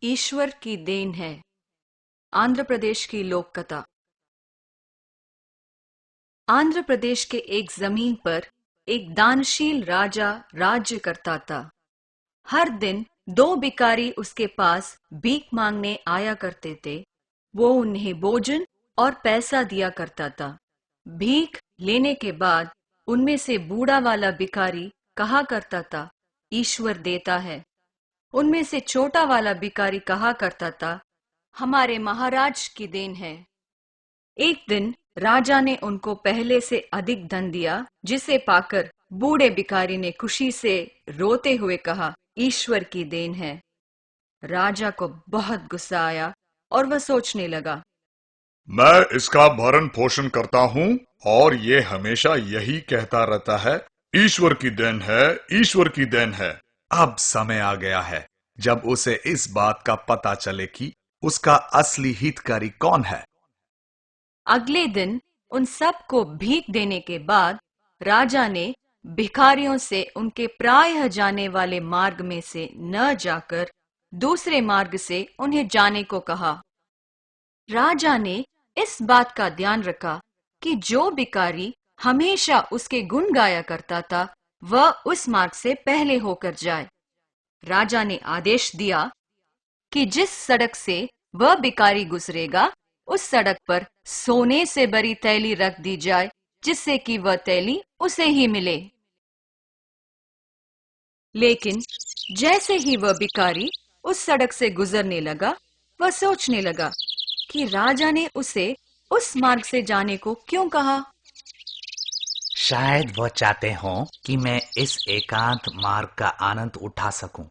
ईश्वर की देन है। आंध्र प्रदेश की लोक कथा। आंध्र प्रदेश के एक जमीन पर एक दानशील राजा राज्य करता था। हर दिन दो भिखारी उसके पास भीख मांगने आया करते थे। वो उन्हें भोजन और पैसा दिया करता था। भीख लेने के बाद उनमें से बूढ़ा वाला भिखारी कहा करता था, ईश्वर देता है। उनमें से छोटा वाला भिखारी कहा करता था, हमारे महाराज की देन है। एक दिन राजा ने उनको पहले से अधिक धन दिया, जिसे पाकर बूढ़े भिखारी ने खुशी से रोते हुए कहा, ईश्वर की देन है। राजा को बहुत गुस्सा आया और वह सोचने लगा, मैं इसका भरण पोषण करता हूँ और ये हमेशा यही कहता रहता है, ईश्वर की देन है, ईश्वर की देन है। अब समय आ गया है जब उसे इस बात का पता चले कि उसका असली हितकारी कौन है। अगले दिन उन सब को भीख देने के बाद राजा ने भिखारियों से उनके प्रायः जाने वाले मार्ग में से न जाकर दूसरे मार्ग से उन्हें जाने को कहा। राजा ने इस बात का ध्यान रखा कि जो भिखारी हमेशा उसके गुण गाया करता था, वह उस मार्ग से पहले होकर जाए। राजा ने आदेश दिया कि जिस सड़क से वह भिखारी गुजरेगा, उस सड़क पर सोने से भरी थैली रख दी जाए, जिससे कि वह थैली उसे ही मिले। लेकिन जैसे ही वह भिखारी उस सड़क से गुजरने लगा, वह सोचने लगा कि राजा ने उसे उस मार्ग से जाने को क्यों कहा। शायद वह चाहते हों कि मैं इस एकांत मार्ग का आनंद उठा सकूं।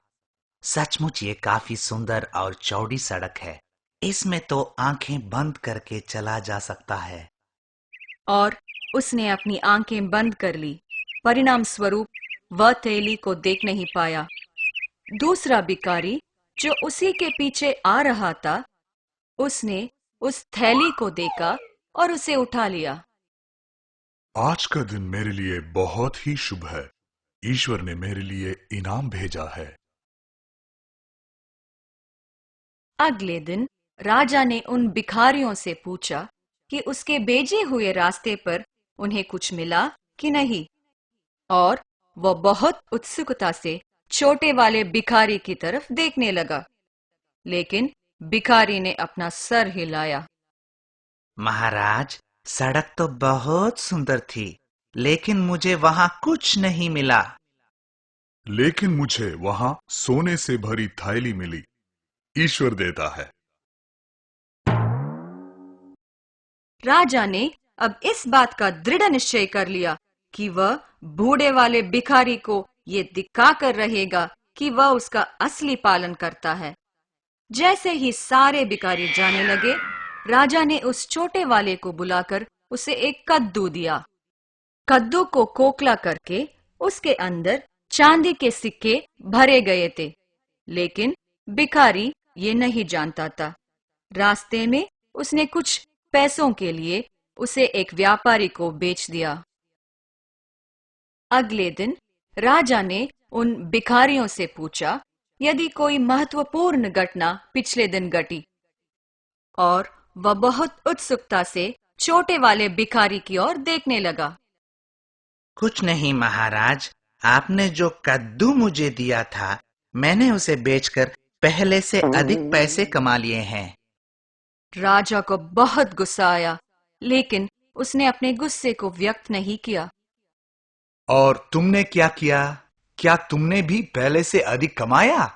सचमुच ये काफी सुंदर और चौड़ी सड़क है। इसमें तो आंखें बंद करके चला जा सकता है। और उसने अपनी आंखें बंद कर ली। परिणाम स्वरूप वह थैली को देख नहीं पाया। दूसरा भिखारी जो उसी के पीछे आ रहा था, उसने उस थैली को देखा और उसे उठा लिया। आज का दिन मेरे लिए बहुत ही शुभ है। ईश्वर ने मेरे लिए इनाम भेजा है। अगले दिन राजा ने उन भिखारियों से पूछा कि उसके भेजे हुए रास्ते पर उन्हें कुछ मिला कि नहीं, और वह बहुत उत्सुकता से छोटे वाले भिखारी की तरफ देखने लगा। लेकिन भिखारी ने अपना सर हिलाया। महाराज, सड़क तो बहुत सुंदर थी, लेकिन मुझे वहां कुछ नहीं मिला। लेकिन मुझे वहां सोने से भरी थैली मिली। ईश्वर देता है। राजा ने अब इस बात का दृढ़ निश्चय कर लिया कि वह बूढ़े वाले भिखारी को ये दिखाकर रहेगा कि वह उसका असली पालन करता है। जैसे ही सारे भिखारी जाने लगे, राजा ने उस छोटे वाले को बुलाकर उसे एक कद्दू दिया। कद्दू को खोखला करके उसके अंदर चांदी के सिक्के भरे गए थे, लेकिन भिखारी ये नहीं जानता था। रास्ते में उसने कुछ पैसों के लिए उसे एक व्यापारी को बेच दिया। अगले दिन राजा ने उन भिखारियों से पूछा यदि कोई महत्वपूर्ण घटना पिछले दिन घटी, और वह बहुत उत्सुकता से छोटे वाले भिखारी की ओर देखने लगा। कुछ नहीं महाराज, आपने जो कद्दू मुझे दिया था, मैंने उसे बेचकर पहले से अधिक पैसे कमा लिए हैं। राजा को बहुत गुस्सा आया, लेकिन उसने अपने गुस्से को व्यक्त नहीं किया। और तुमने क्या किया? क्या तुमने भी पहले से अधिक कमाया?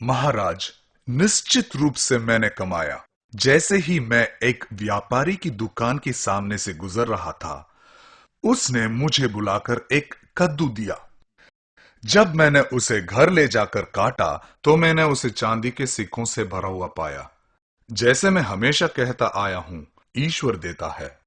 महाराज, निश्चित रूप से मैंने कमाया। जैसे ही मैं एक व्यापारी की दुकान के सामने से गुजर रहा था, उसने मुझे बुलाकर एक कद्दू दिया। जब मैंने उसे घर ले जाकर काटा, तो मैंने उसे चांदी के सिक्कों से भरा हुआ पाया। जैसे मैं हमेशा कहता आया हूं, ईश्वर देता है।